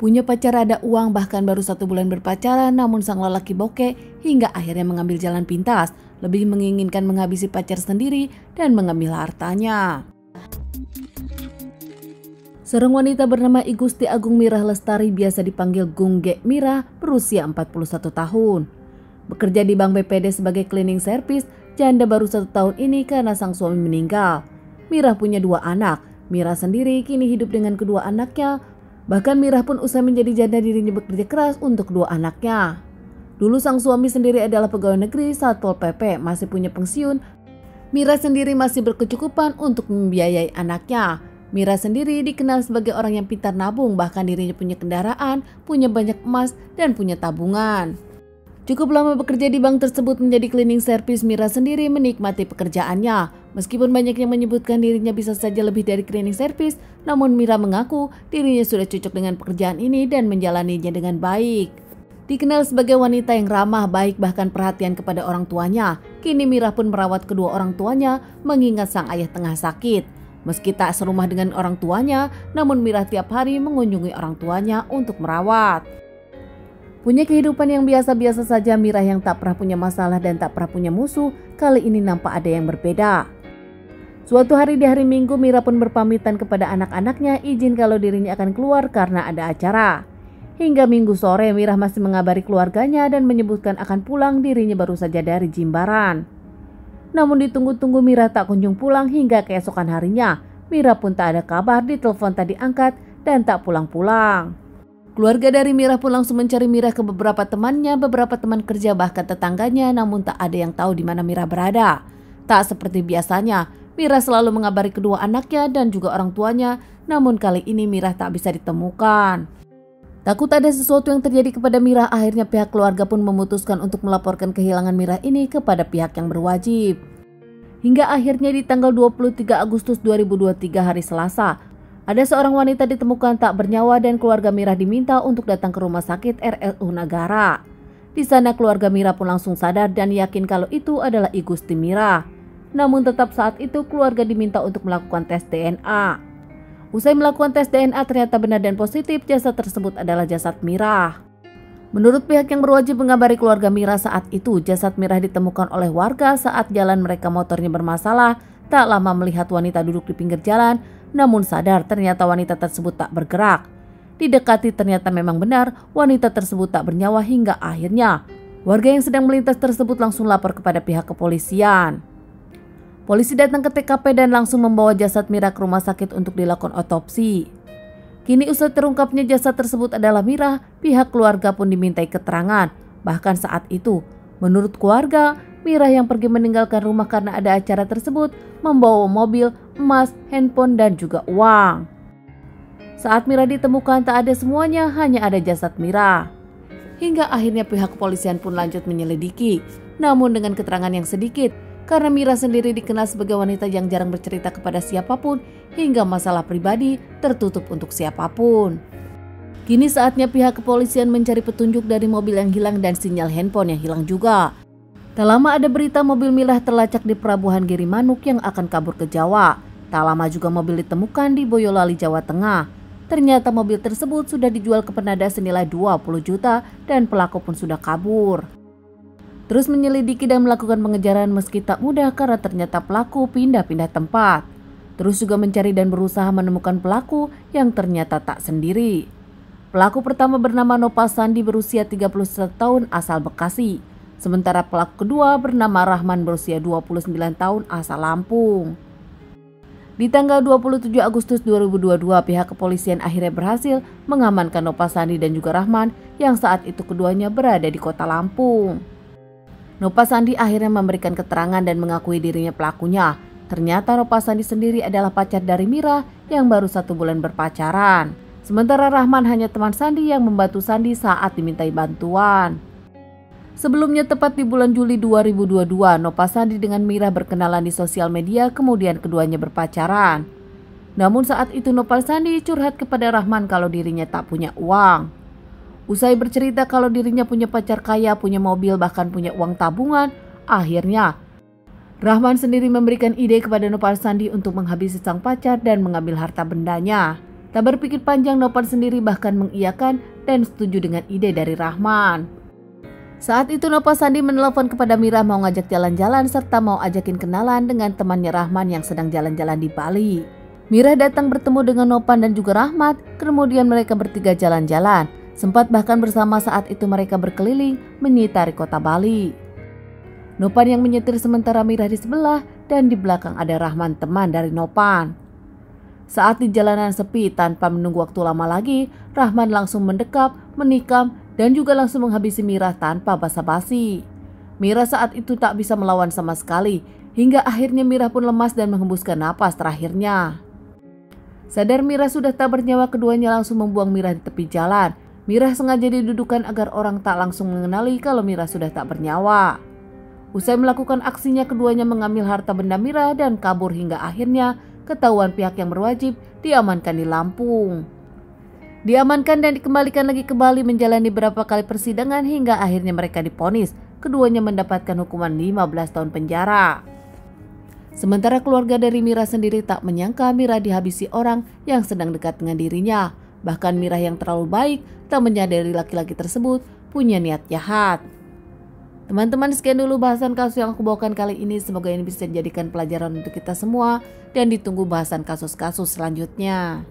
Punya pacar ada uang, bahkan baru 1 bulan berpacaran, namun sang lelaki bokeh hingga akhirnya mengambil jalan pintas, lebih menginginkan menghabisi pacar sendiri dan mengambil hartanya. Seorang wanita bernama I Gusti Agung Mirah Lestari, biasa dipanggil Gung Ge Mirah, berusia 41 tahun. Bekerja di Bank BPD sebagai cleaning service, janda baru 1 tahun ini karena sang suami meninggal. Mirah punya 2 anak. Mirah sendiri kini hidup dengan kedua anaknya. Bahkan Mirah pun usai menjadi janda dirinya bekerja keras untuk 2 anaknya. Dulu sang suami sendiri adalah pegawai negeri Satpol PP, masih punya pensiun. Mirah sendiri masih berkecukupan untuk membiayai anaknya. Mirah sendiri dikenal sebagai orang yang pintar nabung, bahkan dirinya punya kendaraan, punya banyak emas, dan punya tabungan. Cukup lama bekerja di bank tersebut menjadi cleaning service, Mirah sendiri menikmati pekerjaannya. Meskipun banyak yang menyebutkan dirinya bisa saja lebih dari cleaning service, namun Mirah mengaku dirinya sudah cocok dengan pekerjaan ini dan menjalaninya dengan baik. Dikenal sebagai wanita yang ramah, baik, bahkan perhatian kepada orang tuanya. Kini Mirah pun merawat kedua orang tuanya mengingat sang ayah tengah sakit. Meski tak serumah dengan orang tuanya, namun Mirah tiap hari mengunjungi orang tuanya untuk merawat. Punya kehidupan yang biasa-biasa saja, Mirah yang tak pernah punya masalah dan tak pernah punya musuh, kali ini nampak ada yang berbeda. Suatu hari di hari Minggu, Mirah pun berpamitan kepada anak-anaknya izin kalau dirinya akan keluar karena ada acara. Hingga Minggu sore, Mirah masih mengabari keluarganya dan menyebutkan akan pulang, dirinya baru saja dari Jimbaran. Namun ditunggu-tunggu Mirah tak kunjung pulang hingga keesokan harinya. Mirah pun tak ada kabar, ditelepon tak diangkat dan tak pulang-pulang. Keluarga dari Mirah pun langsung mencari Mirah ke beberapa temannya, beberapa teman kerja, bahkan tetangganya, namun tak ada yang tahu di mana Mirah berada. Tak seperti biasanya, Mirah selalu mengabari kedua anaknya dan juga orang tuanya, namun kali ini Mirah tak bisa ditemukan. Takut ada sesuatu yang terjadi kepada Mirah, akhirnya pihak keluarga pun memutuskan untuk melaporkan kehilangan Mirah ini kepada pihak yang berwajib. Hingga akhirnya di tanggal 23 Agustus 2023 hari Selasa, ada seorang wanita ditemukan tak bernyawa dan keluarga Mirah diminta untuk datang ke rumah sakit RLU Nagara. Di sana keluarga Mirah pun langsung sadar dan yakin kalau itu adalah I Gusti Mirah. Namun tetap saat itu keluarga diminta untuk melakukan tes DNA. Usai melakukan tes DNA ternyata benar dan positif, jasad tersebut adalah jasad Mirah. Menurut pihak yang berwajib mengabari keluarga Mirah saat itu, jasad Mirah ditemukan oleh warga saat jalan mereka motornya bermasalah. Tak lama melihat wanita duduk di pinggir jalan, namun sadar ternyata wanita tersebut tak bergerak. Didekati ternyata memang benar wanita tersebut tak bernyawa hingga akhirnya warga yang sedang melintas tersebut langsung lapor kepada pihak kepolisian. Polisi datang ke TKP dan langsung membawa jasad Mirah ke rumah sakit untuk dilakukan otopsi. Kini usai terungkapnya jasad tersebut adalah Mirah, pihak keluarga pun dimintai keterangan. Bahkan saat itu, menurut keluarga, Mirah yang pergi meninggalkan rumah karena ada acara tersebut membawa mobil, emas, handphone, dan juga uang. Saat Mirah ditemukan tak ada semuanya, hanya ada jasad Mirah. Hingga akhirnya pihak kepolisian pun lanjut menyelidiki, namun dengan keterangan yang sedikit. Karena Mirah sendiri dikenal sebagai wanita yang jarang bercerita kepada siapapun hingga masalah pribadi tertutup untuk siapapun. Kini saatnya pihak kepolisian mencari petunjuk dari mobil yang hilang dan sinyal handphone yang hilang juga. Tak lama ada berita mobil Mirah terlacak di Pelabuhan Girimanuk yang akan kabur ke Jawa. Tak lama juga mobil ditemukan di Boyolali, Jawa Tengah. Ternyata mobil tersebut sudah dijual ke penada senilai 20 juta dan pelaku pun sudah kabur. Terus menyelidiki dan melakukan pengejaran meski tak mudah karena ternyata pelaku pindah-pindah tempat. Terus juga mencari dan berusaha menemukan pelaku yang ternyata tak sendiri. Pelaku pertama bernama Nopal Sandi berusia 31 tahun asal Bekasi. Sementara pelaku kedua bernama Rahman berusia 29 tahun asal Lampung. Di tanggal 27 Agustus 2022 pihak kepolisian akhirnya berhasil mengamankan Nopal Sandi dan juga Rahman yang saat itu keduanya berada di kota Lampung. Nopal Sandi akhirnya memberikan keterangan dan mengakui dirinya pelakunya. Ternyata Nopal Sandi sendiri adalah pacar dari Mirah yang baru 1 bulan berpacaran. Sementara Rahman hanya teman Sandi yang membantu Sandi saat dimintai bantuan. Sebelumnya tepat di bulan Juli 2022, Nopal Sandi dengan Mirah berkenalan di sosial media, kemudian keduanya berpacaran. Namun saat itu Nopal Sandi curhat kepada Rahman kalau dirinya tak punya uang. Usai bercerita kalau dirinya punya pacar kaya, punya mobil, bahkan punya uang tabungan, akhirnya Rahman sendiri memberikan ide kepada Nopal Sandi untuk menghabisi sang pacar dan mengambil harta bendanya. Tak berpikir panjang, Nopan sendiri bahkan mengiyakan dan setuju dengan ide dari Rahman. Saat itu Nova Sandi menelpon kepada Mira mau ngajak jalan-jalan serta mau ajakin kenalan dengan temannya Rahman yang sedang jalan-jalan di Bali. Mira datang bertemu dengan Nopan dan juga Rahmat, kemudian mereka bertiga jalan-jalan. Sempat bahkan bersama saat itu mereka berkeliling menyitari kota Bali. Nopan yang menyetir sementara Mira di sebelah dan di belakang ada Rahman teman dari Nopan. Saat di jalanan sepi tanpa menunggu waktu lama lagi, Rahman langsung mendekap, menikam, dan juga langsung menghabisi Mira tanpa basa-basi. Mira saat itu tak bisa melawan sama sekali, hingga akhirnya Mira pun lemas dan menghembuskan napas terakhirnya. Sadar Mira sudah tak bernyawa, keduanya langsung membuang Mira di tepi jalan. Mira sengaja didudukan agar orang tak langsung mengenali kalau Mira sudah tak bernyawa. Usai melakukan aksinya, keduanya mengambil harta benda Mira dan kabur hingga akhirnya ketahuan pihak yang berwajib diamankan di Lampung. Diamankan dan dikembalikan lagi ke Bali menjalani beberapa kali persidangan hingga akhirnya mereka divonis. Keduanya mendapatkan hukuman 15 tahun penjara. Sementara keluarga dari Mira sendiri tak menyangka Mira dihabisi orang yang sedang dekat dengan dirinya. Bahkan Mira yang terlalu baik tak menyadari laki-laki tersebut punya niat jahat. Teman-teman, sekian dulu bahasan kasus yang aku bawakan kali ini. Semoga ini bisa dijadikan pelajaran untuk kita semua dan ditunggu bahasan kasus-kasus selanjutnya.